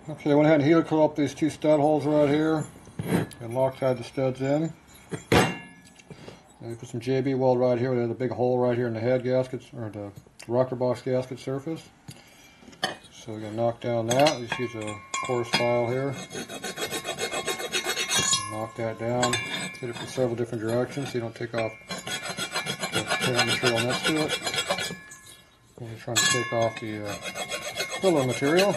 Okay, I went ahead and helical up these two stud holes right here and Loctite the studs in. And we put some JB weld right here. There's a big hole right here in the head gaskets, or the rocker box gasket surface. So we're going to knock down that. Just use a coarse file here. Knock that down. Hit it from several different directions so you don't take off the parent material next to it. We're trying to take off the filler material.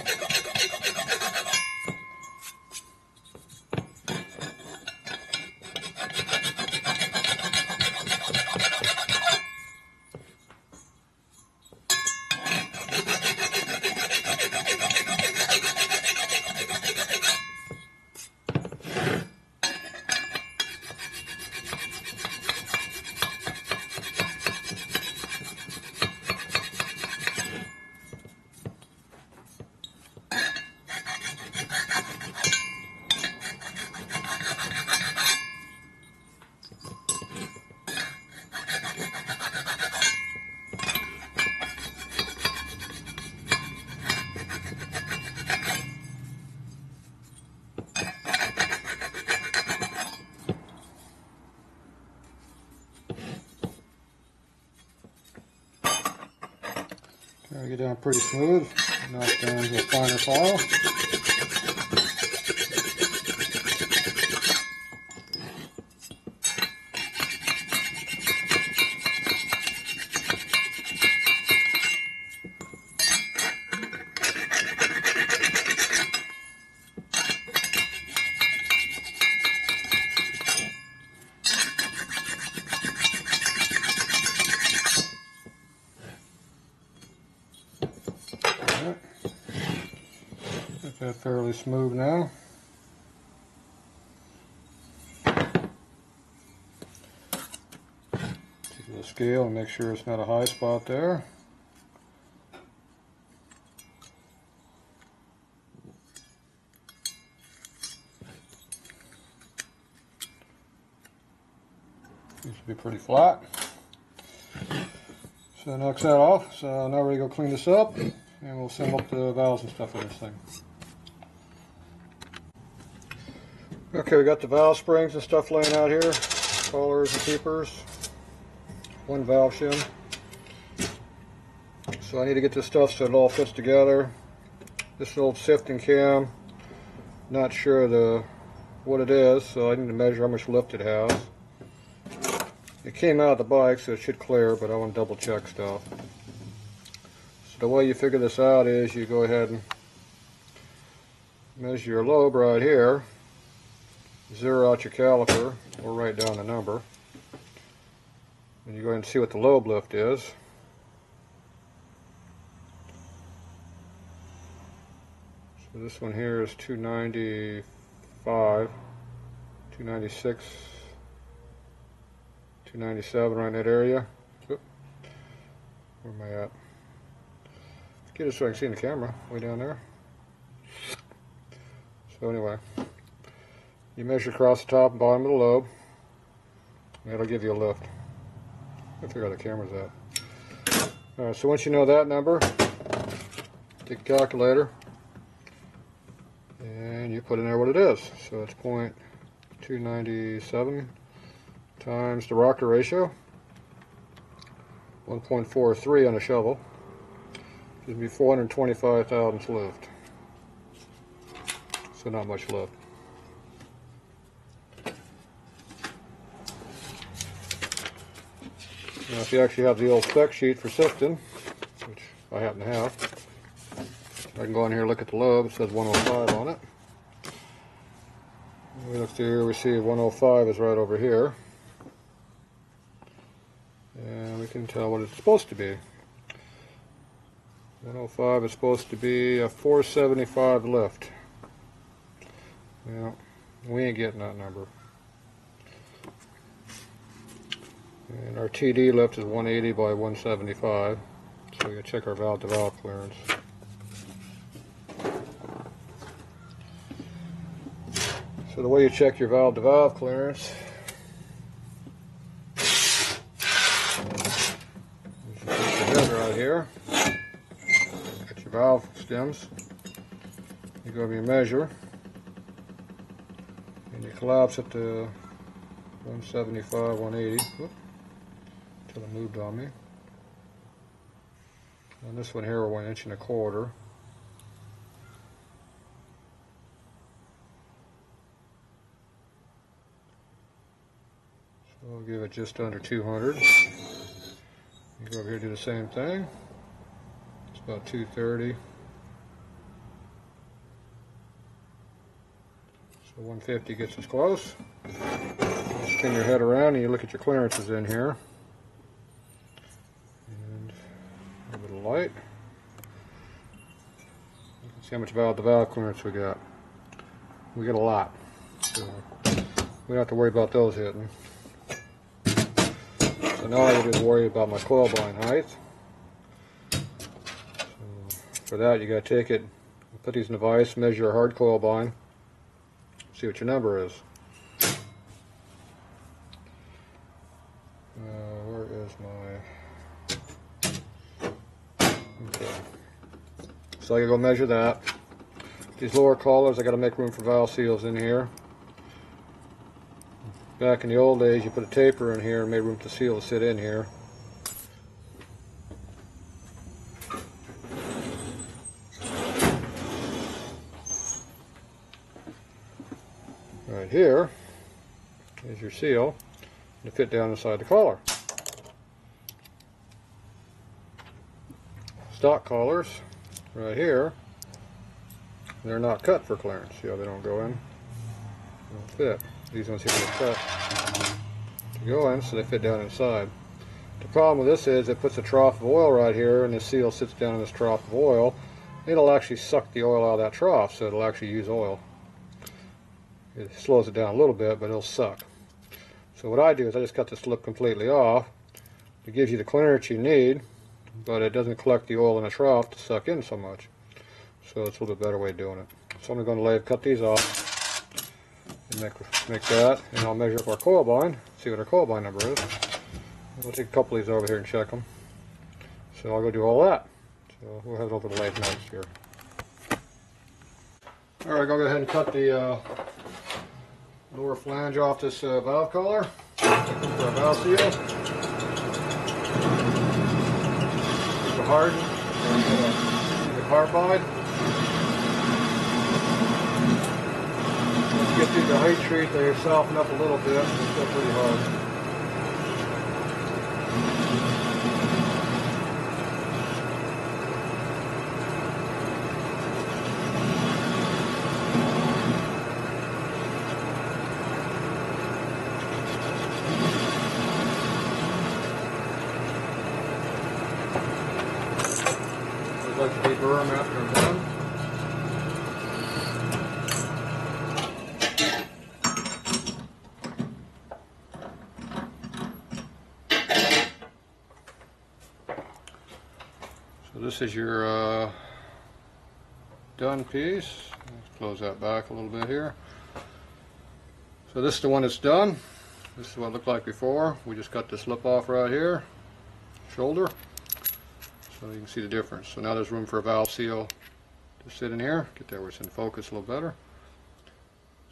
Try to get down pretty smooth, knock down to a finer file. Get that fairly smooth now. Take the scale and make sure it's not a high spot there. It should be pretty flat. So that knocks that off. So now we're going to go clean this up and we'll assemble up the valves and stuff in this thing. Okay, we got the valve springs and stuff laying out here, collars and keepers, one valve shim. So I need to get this stuff so it all fits together. This old sifting cam, not sure what it is, so I need to measure how much lift it has. It came out of the bike, so it should clear, but I want to double check stuff. So the way you figure this out is you go ahead and measure your lobe right here. Zero out your caliper, or write down the number. And you go ahead and see what the lobe lift is. So this one here is 295, 296, 297, right in that area. Oop. Where am I at? Get it so I can see in the camera, way down there. So anyway. You measure across the top and bottom of the lobe, and that'll give you a lift. I'll figure out the camera's at. Alright, so once you know that number, take a calculator, and you put in there what it is. So it's 0.297 times the rocker ratio, 1.43 on a shovel, gives me 425 thousandths lift. So not much lift. Now if you actually have the old spec sheet for sifting, which I happen to have, I can go in here and look at the lobe. It says 105 on it. We look through here, we see 105 is right over here. And we can tell what it's supposed to be. 105 is supposed to be a 475 lift. Well, we ain't getting that number. And our TD lift is 180 by 175, so we can check our valve-to-valve clearance. So the way you check your valve-to-valve clearance is you put your head right here, get your valve stems, You go over your measure, and you collapse it to 175, 180. Whoop, until it moved on me. And this one here, 1 1/4 inches. So I'll give it just under 200. You go over here and do the same thing. It's about 230. So 150 gets us close. You spin your head around and you look at your clearances in here. And a little bit of light. You can see how much valve clearance we got. We got a lot. So we don't have to worry about those hitting. So now I just worry about my coil bind height. So for that, you got to take it, put these in the vise, measure your hard coil bind, see what your number is. Where is my? Okay. So I gotta go measure that. These lower collars, I gotta make room for valve seals in here. Back in the old days, you put a taper in here and made room for the seal to sit in here. Right here is your seal to fit down inside the collar. Stock collars, right here, they're not cut for clearance. See how they don't go in? They don't fit. These ones here are cut to go in, so they fit down inside. The problem with this is it puts a trough of oil right here, and the seal sits down in this trough of oil. It'll actually suck the oil out of that trough, so it'll actually use oil. It slows it down a little bit, but it'll suck. So what I do is I just cut this lip completely off. It gives you the clearance you need, but it doesn't collect the oil in the trough to suck in so much. So it's a little bit better way of doing it. So I'm going to cut these off. And make that, and I'll measure up our coil bind, see what our coil bind number is. We'll take a couple of these over here and check them. So I'll go do all that. So we'll have it over the lathe next here. Alright, I'll go ahead and cut the lower flange off this valve collar for a valve seal. Keep it hardened, and the carbide. Get through the height treat, they soften up a little bit, it's still pretty hard. I'd like to deburr after I'm done. So this is your done piece. Let's close that back a little bit here. So this is the one that's done. This is what it looked like before. We just cut this lip off right here, shoulder, so you can see the difference. So now there's room for a valve seal to sit in here. Get that where it's in focus a little better.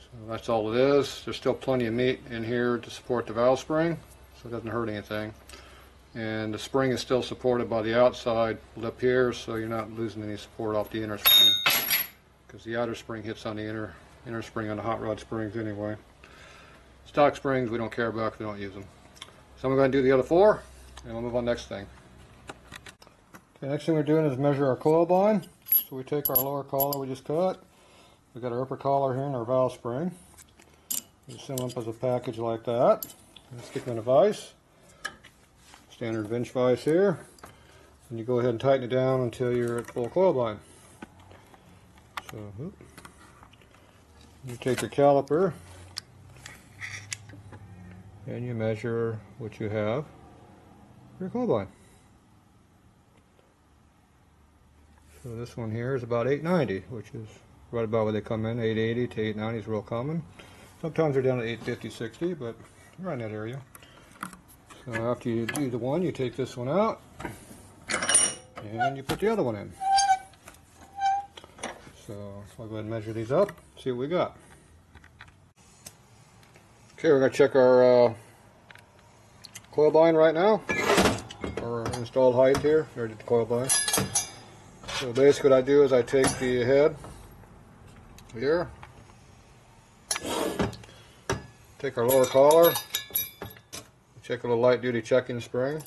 So that's all it is. There's still plenty of meat in here to support the valve spring, so it doesn't hurt anything. And the spring is still supported by the outside lip here, so you're not losing any support off the inner spring, because the outer spring hits on the inner spring on the hot rod springs anyway. Stock springs we don't care about because we don't use them. So I'm going to do the other four, and we'll move on to the next thing. Okay, next thing we're doing is measure our coil bind. So we take our lower collar we just cut. We've got our upper collar here and our valve spring. We send them up as a package like that. And stick them in a vise. Standard Vinch vise here, and you go ahead and tighten it down until you're at full coil bind. So you take your caliper and you measure what you have for your coil bind. So this one here is about 890, which is right about where they come in. 880 to 890 is real common. Sometimes they're down to 850, 60, but right in that area. So after you do the one, you take this one out and you put the other one in. So I'll go ahead and measure these up, see what we got. Okay, we're going to check our coil bind right now, our installed height here. We already did the coil bind. So basically what I do is I take the head here, take our lower collar, check a little light duty checking spring,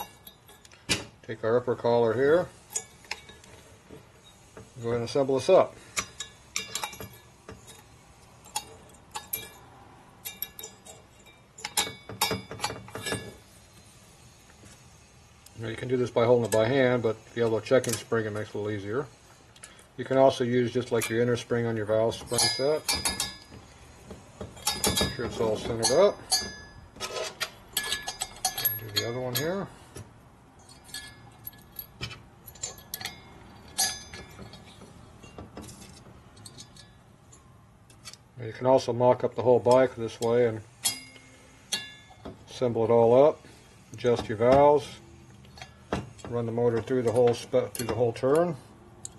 take our upper collar here, go ahead and assemble this up. Now you can do this by holding it by hand, but if you have a checking spring it makes it a little easier. You can also use just like your inner spring on your valve spring set. Make sure it's all centered up. Do the other one here. Now you can also mock up the whole bike this way and assemble it all up. Adjust your valves. Run the motor through the whole turn.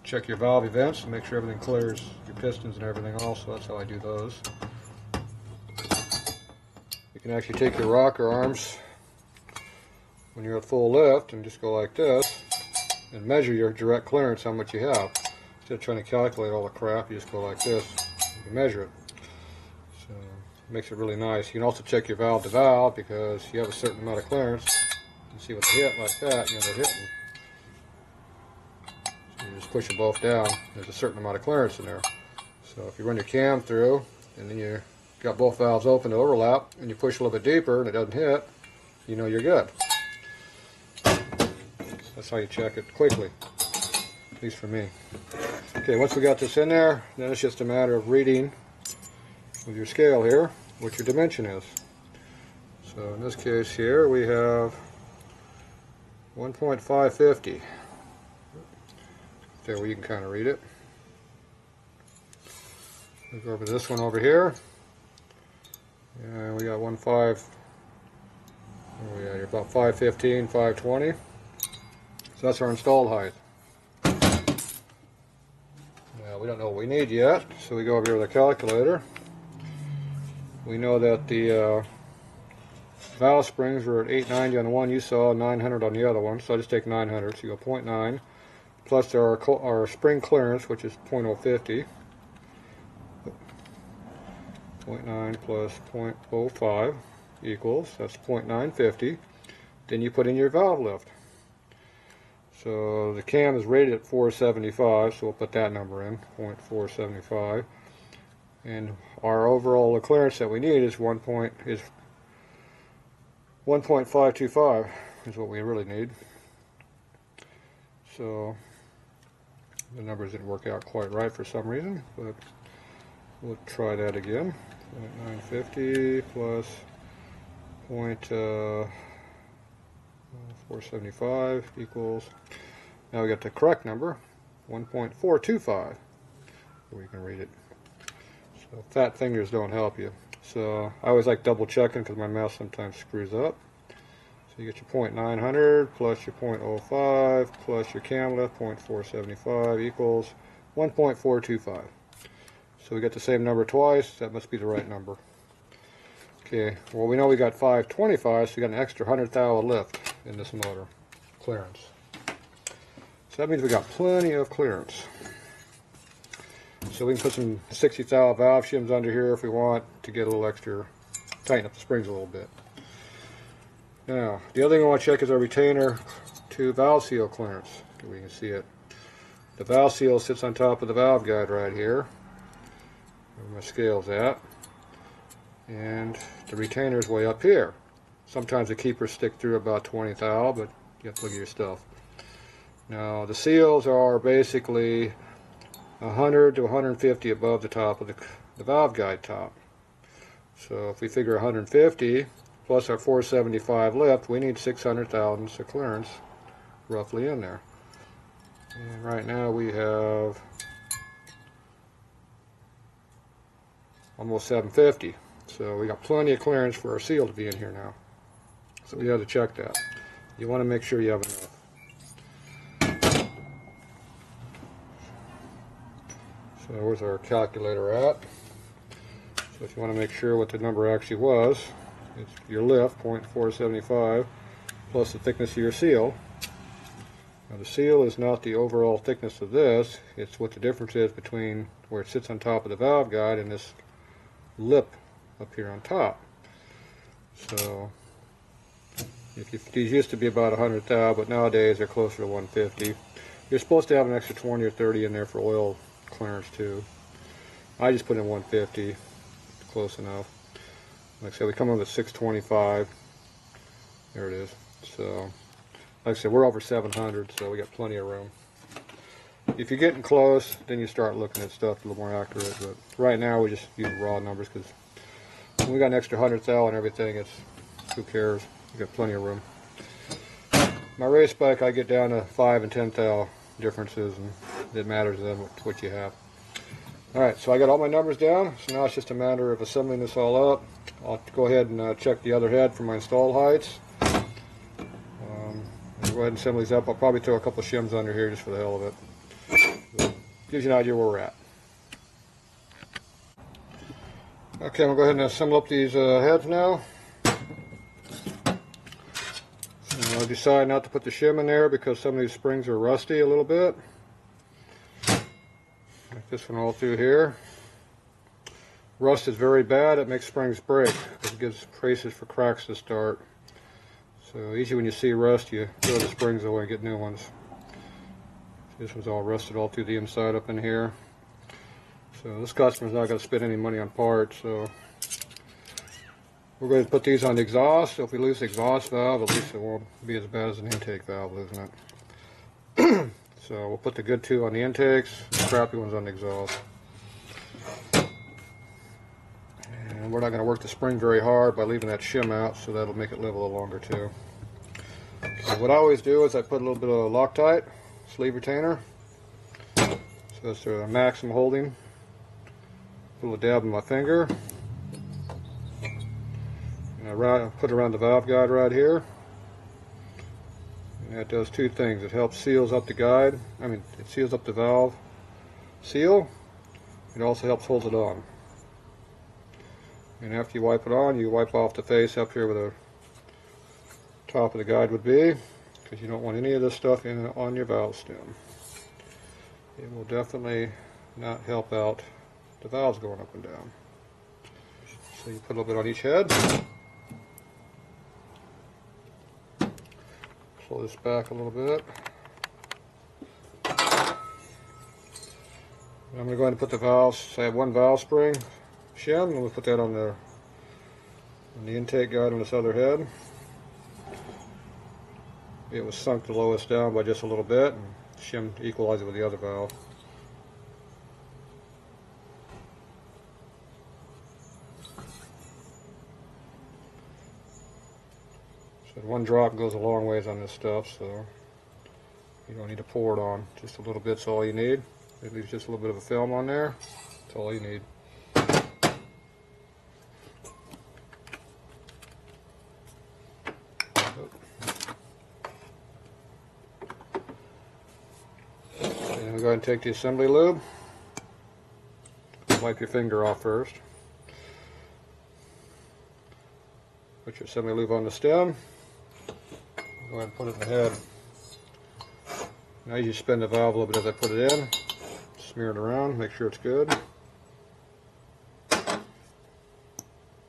Check your valve events and make sure everything clears, your pistons and everything also. That's how I do those. You can actually take your rocker arms when you're at full lift and just go like this and measure your direct clearance, how much you have. Instead of trying to calculate all the crap, you just go like this and measure it. So it makes it really nice. You can also check your valve to valve because you have a certain amount of clearance. You see what they hit like that, you know they're hitting. So you just push them both down, there's a certain amount of clearance in there. So if you run your cam through and then you got both valves open to overlap and you push a little bit deeper and it doesn't hit, you know you're good. That's how you check it quickly, at least for me. Okay, once we got this in there, then it's just a matter of reading with your scale here what your dimension is. So in this case here we have 1.550. There where you can kind of read it. We'll go over to this one over here. And we got 1.5. Where we at here? About 515, 520. So that's our installed height. Now we don't know what we need yet, so we go over here with a calculator. We know that the valve springs were at 890 on the one you saw, 900 on the other one, so I just take 900, so you go 0.9 plus our spring clearance, which is 0.050. 0.9 plus 0.05 equals, that's 0.950. Then you put in your valve lift. So the cam is rated at 475, so we'll put that number in, 0.475. And our overall clearance that we need is 1.525 is what we really need. So the numbers didn't work out quite right for some reason, but we'll try that again. 0.950 plus 0.475 equals, now we got the correct number, 1.425. We can read it. So fat fingers don't help you. So I always like double checking because my math sometimes screws up. So you get your 0.900 plus your 0.05 plus your cam lift, 0.475 equals 1.425. So we got the same number twice, that must be the right number. Okay, well we know we got 525, so we got an extra 100 thou of lift in this motor, clearance. So that means we got plenty of clearance. So we can put some 60 thou valve shims under here if we want to get a little extra, tighten up the springs a little bit. Now, the other thing I want to check is our retainer to valve seal clearance. We can see it. The valve seal sits on top of the valve guide right here, where my scale's at. And the retainer is way up here. Sometimes the keepers stick through about 20 thou, but you have to look at your stuff. Now, the seals are basically 100 to 150 above the top of the valve guide top. So if we figure 150 plus our 475 lift, we need 600 thousandths of clearance roughly in there. And right now we have almost 750. So we got plenty of clearance for our seal to be in here now. So we have to check that. You want to make sure you have enough. So So where's our calculator at? So if you want to make sure what the number actually was, it's your lift, 0.475, plus the thickness of your seal. Now the seal is not the overall thickness of this, it's what the difference is between where it sits on top of the valve guide and this lip up here on top. So these used to be about 100 thou, but nowadays they're closer to 150. You're supposed to have an extra 20 or 30 in there for oil clearance too. I just put in 150, close enough. Like I said, we come up with 625. There it is. So, like I said, we're over 700, so we got plenty of room. If you're getting close, then you start looking at stuff a little more accurate. But right now, we just use raw numbers because when we got an extra 100 thou and everything, it's who cares? We got plenty of room. My race bike, I get down to 5 and 10 thou differences, and it matters then what you have. Alright, so I got all my numbers down, so now it's just a matter of assembling this all up. I'll go ahead and check the other head for my installed heights. I'll go ahead and assemble these up. I'll probably throw a couple of shims under here just for the hell of it. So, gives you an idea where we're at. Okay, I'm going to go ahead and assemble up these heads now. I decided not to put the shim in there because some of these springs are rusty a little bit. Like this one all through here. Rust is very bad. It makes springs break. It gives traces for cracks to start. So usually when you see rust, you throw the springs away and get new ones. This one's all rusted all through the inside up in here. So this customer's not going to spend any money on parts. So we're going to put these on the exhaust. So if we lose the exhaust valve, at least it won't be as bad as an intake valve losing it. So we'll put the good two on the intakes, the crappy ones on the exhaust. And we're not going to work the spring very hard by leaving that shim out, so that'll make it live a little longer too. So what I always do is I put a little bit of Loctite sleeve retainer. So that's the maximum holding. Put a little dab on my finger. And I put it around the valve guide right here. And that does two things. It helps seals up the guide. It seals up the valve seal. It also helps hold it on. And after you wipe it on, you wipe off the face up here where the top of the guide would be, because you don't want any of this stuff on your valve stem. It will definitely not help out the valves going up and down. So you put a little bit on each head. Pull this back a little bit. I'm going to go ahead and put the valves, so I have one valve spring shim, and we'll put that on the intake guide on this other head. It was sunk the lowest down by just a little bit, and shim to equalize it with the other valve. So one drop goes a long ways on this stuff, so you don't need to pour it on. Just a little bit's all you need. It leaves just a little bit of a film on there. That's all you need. And we go ahead and take the assembly lube. Wipe your finger off first. Put your assembly lube on the stem. Go ahead and put it in the head. Now you just spin the valve a little bit as I put it in. Smear it around, make sure it's good. Go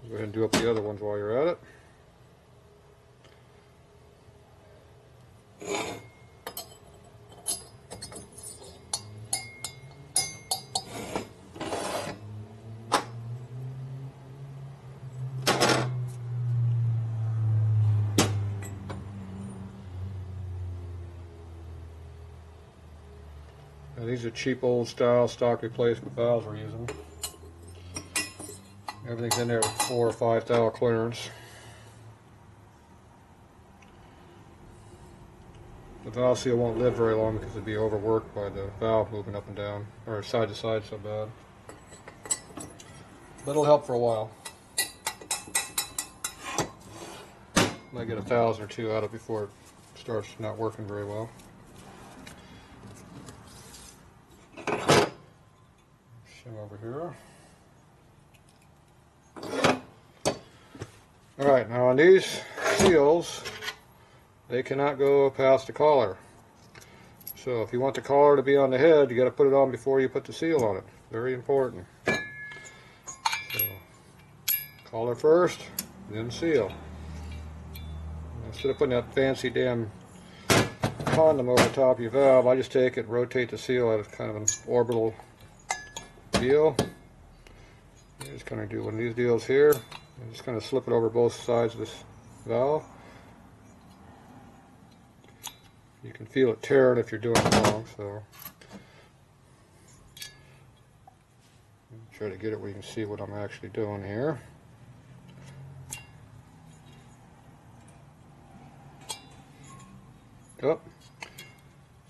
ahead and do up the other ones while you're at it. Now these are cheap old style stock replacement valves we're using. Everything's in there with 4 or 5 thou clearance. The valve seal won't live very long because it'll be overworked by the valve moving up and down, or side to side so bad. But it'll help for a while. Might get 1,000 or 2 out of it before it starts not working very well. Shim over here. Alright, now on these seals, they cannot go past the collar. So if you want the collar to be on the head, you got to put it on before you put the seal on it. Very important. So, collar first, then seal. Instead of putting that fancy damn condom over the top of your valve, I just take it and rotate the seal at kind of an orbital deal. I just kind of do one of these deals here, and just kind of slip it over both sides of this valve. You can feel it tearing if you're doing it wrong, so try to get it where you can see what I'm actually doing here. Oh,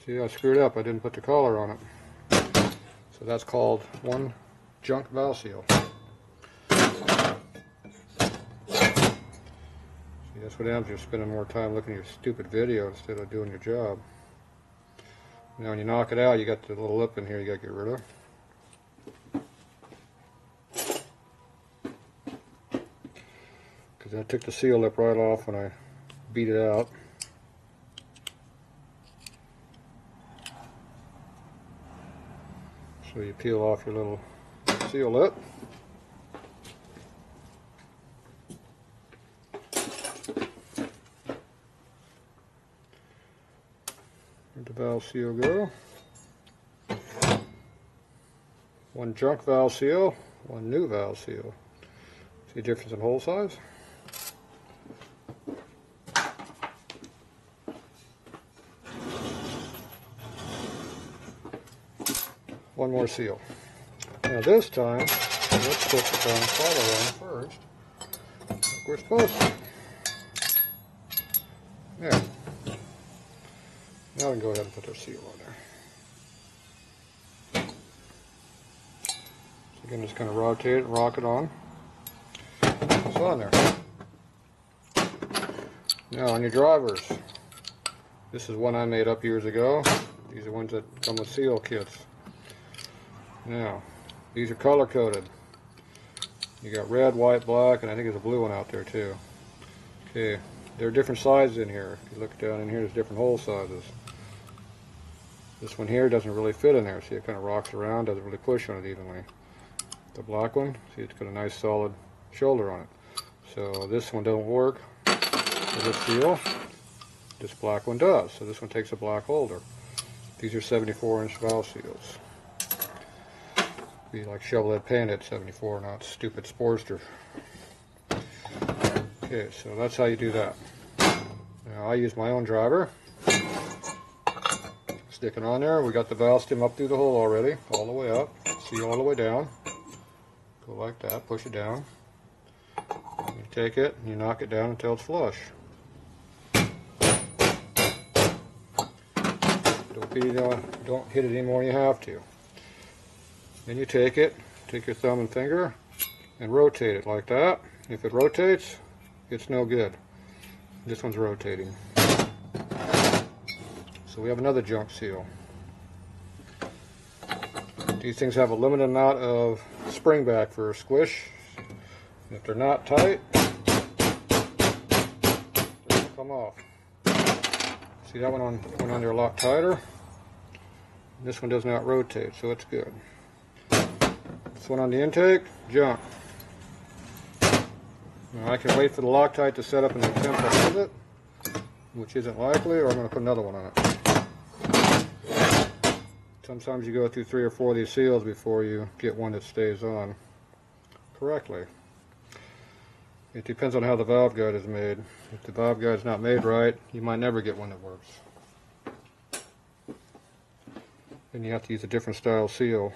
see, I screwed up. I didn't put the collar on it. So that's called one junk valve seal. That's what happens. You're spending more time looking at your stupid video instead of doing your job. Now when you knock it out, you got the little lip in here you got to get rid of. Because I took the seal lip right off when I beat it out. So you peel off your little seal lip. Where'd the valve seal go? One junk valve seal, one new valve seal. See the difference in hole size? One more seal. Now this time, let's put the down collar on first, like we're supposed to. There. Now we can go ahead and put our seal on there. So again, just kind of rotate it and rock it on. It's on there. Now on your drivers, this is one I made up years ago. These are ones that come with seal kits. Now, these are color coded. You got red, white, black, and I think there's a blue one out there too. Okay, there are different sizes in here. If you look down in here, there's different hole sizes. This one here doesn't really fit in there. See, it kind of rocks around, doesn't really push on it evenly. The black one, see, it's got a nice solid shoulder on it. So this one don't work with this seal. This black one does. So this one takes a black holder. These are 74-inch valve seals. Be like Shovelhead painted 74, not stupid Sportster. Okay, so that's how you do that. Now I use my own driver. Stick it on there. We got the valve stem up through the hole already, all the way up. See, all the way down. Go like that, push it down. You take it and you knock it down until it's flush. Don't hit it any more than you have to. Then you take it, take your thumb and finger, and rotate it like that. If it rotates, it's no good. This one's rotating. So we have another junk seal. These things have a limited amount of spring back for a squish. If they're not tight, they'll come off. See, that one went on there a lot tighter. This one does not rotate, so it's good. This one on the intake, junk. Now I can wait for the Loctite to set up and attempt to hold it, which isn't likely, or I'm going to put another one on it. Sometimes you go through 3 or 4 of these seals before you get one that stays on correctly. It depends on how the valve guide is made. If the valve guide is not made right, you might never get one that works. Then you have to use a different style seal,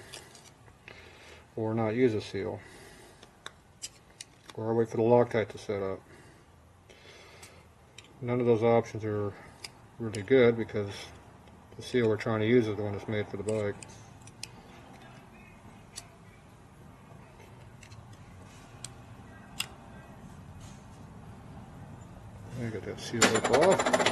or not use a seal, or wait for the Loctite to set up. None of those options are really good because the seal we're trying to use is the one that's made for the bike. I got that seal lip off.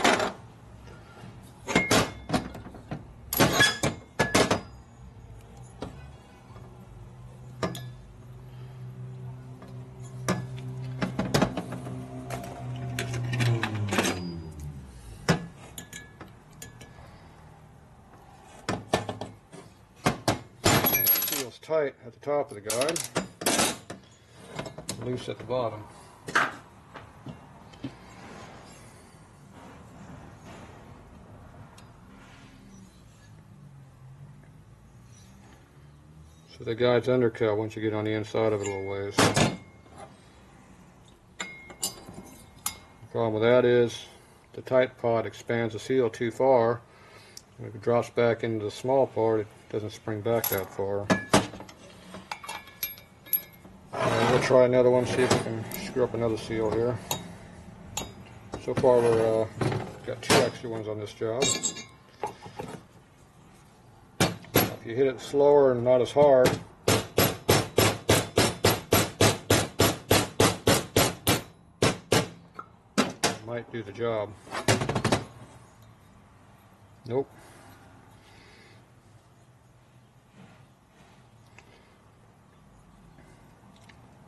is tight at the top of the guide, loose at the bottom. So the guide's undercut once you get on the inside of it a little ways. The problem with that is the tight part expands the seal too far. When it drops back into the small part, it doesn't spring back that far. We'll try another one, see if we can screw up another seal here. So far we're got 2 extra ones on this job. If you hit it slower and not as hard, it might do the job. Nope.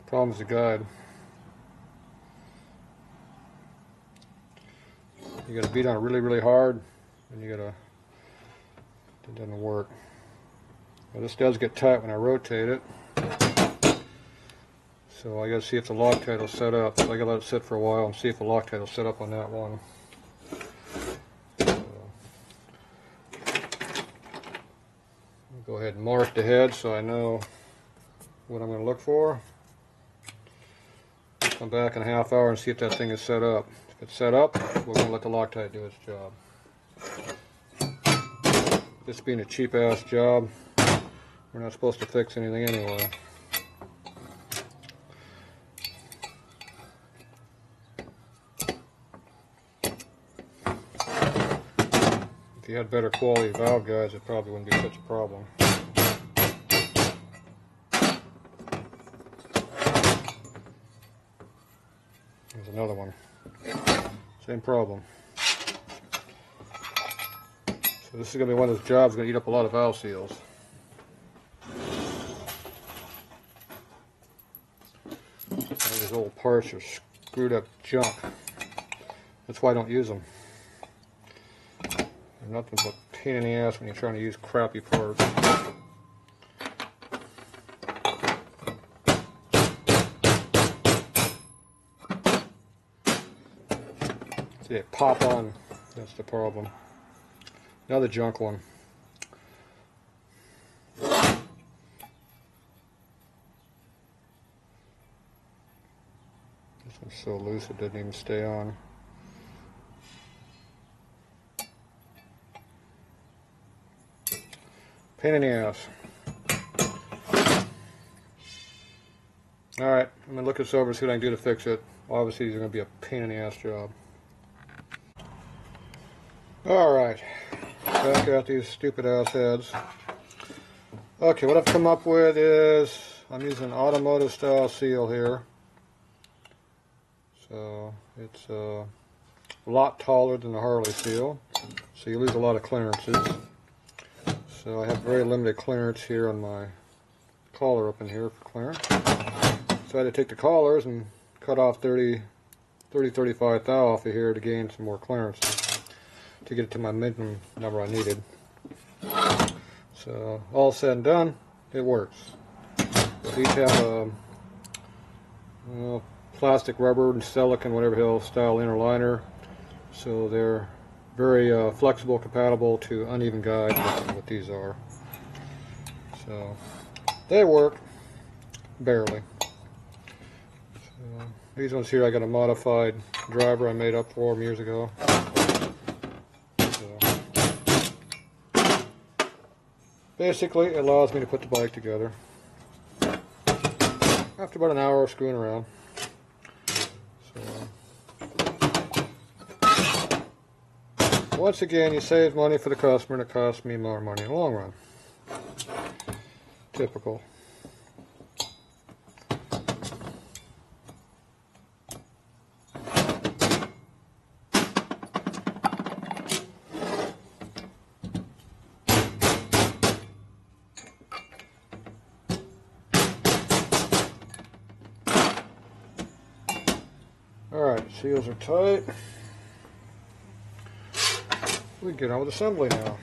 Problem is the guide. You gotta beat on it really, really hard, and it doesn't work. Well, this does get tight when I rotate it, so I gotta see if the Loctite will set up. So I gotta let it sit for a while and see if the Loctite will set up on that one. I'll go ahead and mark the head so I know what I'm going to look for. Come back in a half hour and see if that thing is set up. If it's set up, we're going to let the Loctite do its job. This being a cheap ass job, we're not supposed to fix anything anyway. If you had better quality valve guides, it probably wouldn't be such a problem. There's another one. Same problem. So this is going to be one of those jobs going to eat up a lot of valve seals. All these old parts are screwed up junk. That's why I don't use them. They're nothing but pain in the ass when you're trying to use crappy parts. See, they pop on. That's the problem. Another junk one. This one's so loose it didn't even stay on. Pain in the ass. Alright, I'm going to look this over and see what I can do to fix it. Obviously, these are going to be a pain in the ass job. Alright, back out these stupid ass heads. Okay, what I've come up with is I'm using an automotive style seal here. So it's a lot taller than the Harley seal, so you lose a lot of clearances. So I have very limited clearance here on my collar up in here for clearance. So I had to take the collars and cut off 35 thou off of here to gain some more clearance to get it to my minimum number I needed. So all said and done, it works. These have a plastic, rubber, and silicone, whatever hell style inner liner, so they're very flexible, compatible to uneven guides. That's what these are. So they work barely. So these ones here, I got a modified driver I made up for them years ago. Basically, it allows me to put the bike together after about an hour of screwing around. So, once again, you save money for the customer, and it costs me more money in the long run. Typical. Alright, seals are tight. We can get on with assembly now.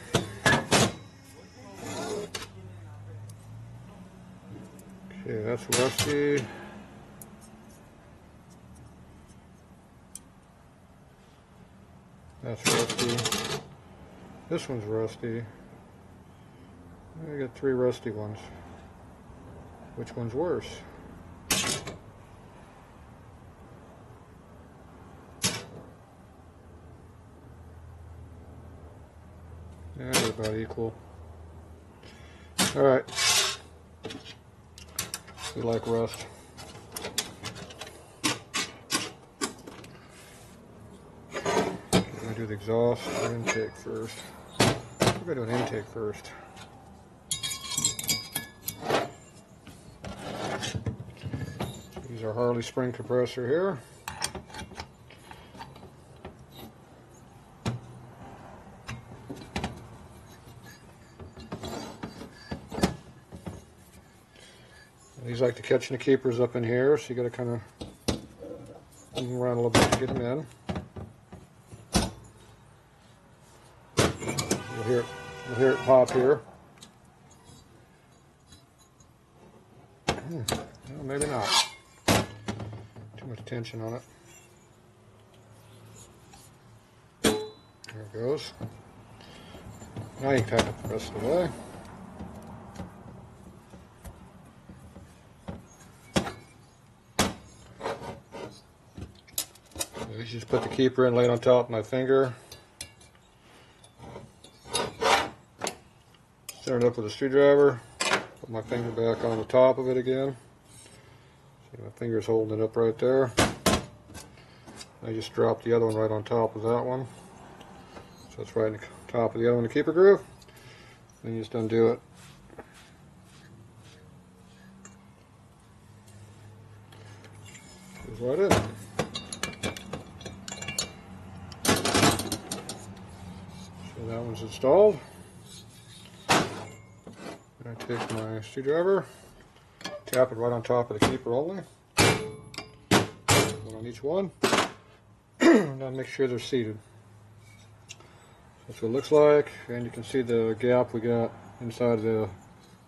Okay, that's rusty. That's rusty. This one's rusty. I got 3 rusty ones. Which one's worse? Yeah, they're about equal. Alright. We like rust. I'm going to do the exhaust or intake first. We're going to do an intake first. Use our Harley spring compressor here. These like to catch in the keepers up in here, so you got to kind of move them around a little bit to get them in. You'll hear it pop here. Well, maybe not. Too much tension on it. There it goes. Now you can tighten up the rest of the way. You just put the keeper in, lay it on top of my finger. Center it up with a screwdriver. Put my finger back on the top of it again. See, my finger's holding it up right there. I just dropped the other one right on top of that one. So it's right in the top of the other one, the keeper groove. Then you just undo it. Goes right in. So that one's installed. I take my screwdriver, tap it right on top of the keeper only. One on each one. Now make sure they're seated. That's what it looks like, and you can see the gap we got inside the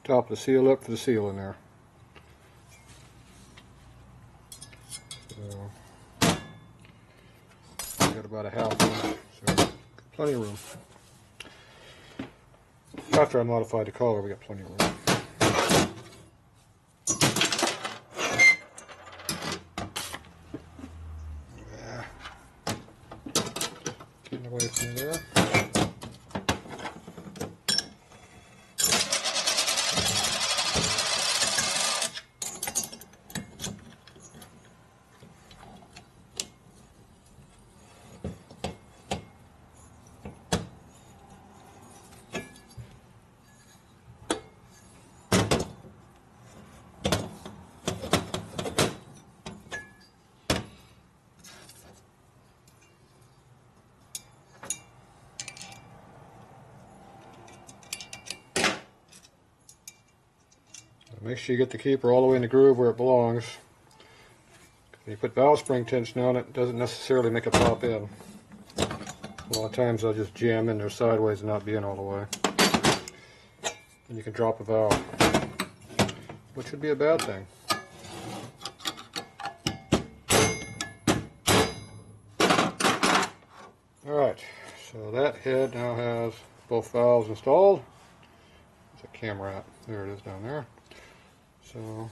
top of the seal lip for the seal in there. So, we got about a ½ inch, so plenty of room. After I modified the color, we got plenty of room. Yeah. Getting away from there. Make sure you get the keeper all the way in the groove where it belongs. When you put valve spring tension on it, it doesn't necessarily make it pop in. A lot of times they'll just jam in there sideways and not be in all the way. And you can drop a valve, which would be a bad thing. Alright, so that head now has both valves installed. Where's the camera at? There it is down there. So,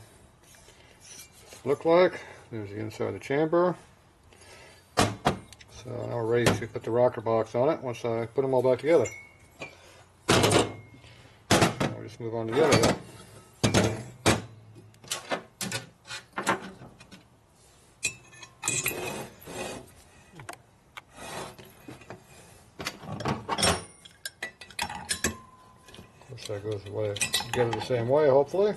look like, there's the inside of the chamber. So now we're ready to put the rocker box on it once I put them all back together. I'll just move on to the other one. Of course that goes away. Get it the same way, hopefully.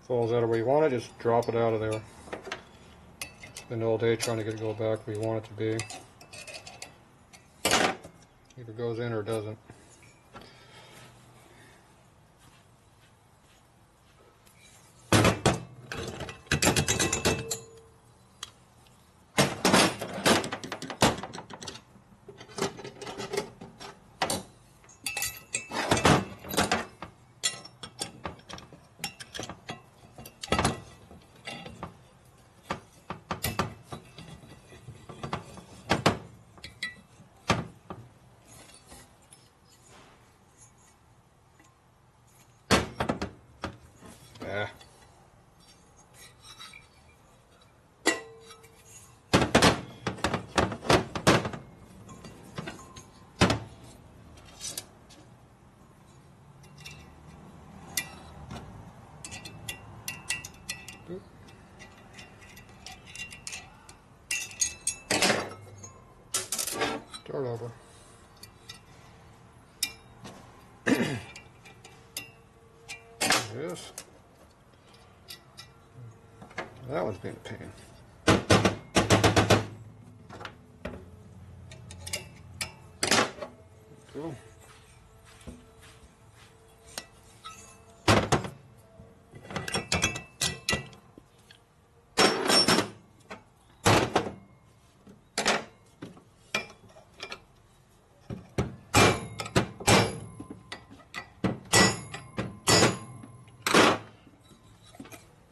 falls out of where you want it, just drop it out of there. Spend all day trying to get it to go back where you want it to be. Either goes in or it doesn't. Yeah. Start over. Yes. That one's being a pain. Cool.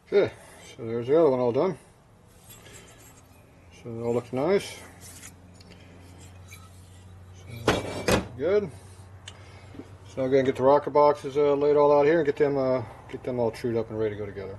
Okay, so there's the other one all done. So it all looks nice. So, good. So now I'm going to get the rocker boxes laid all out here and get them all trued up and ready to go together.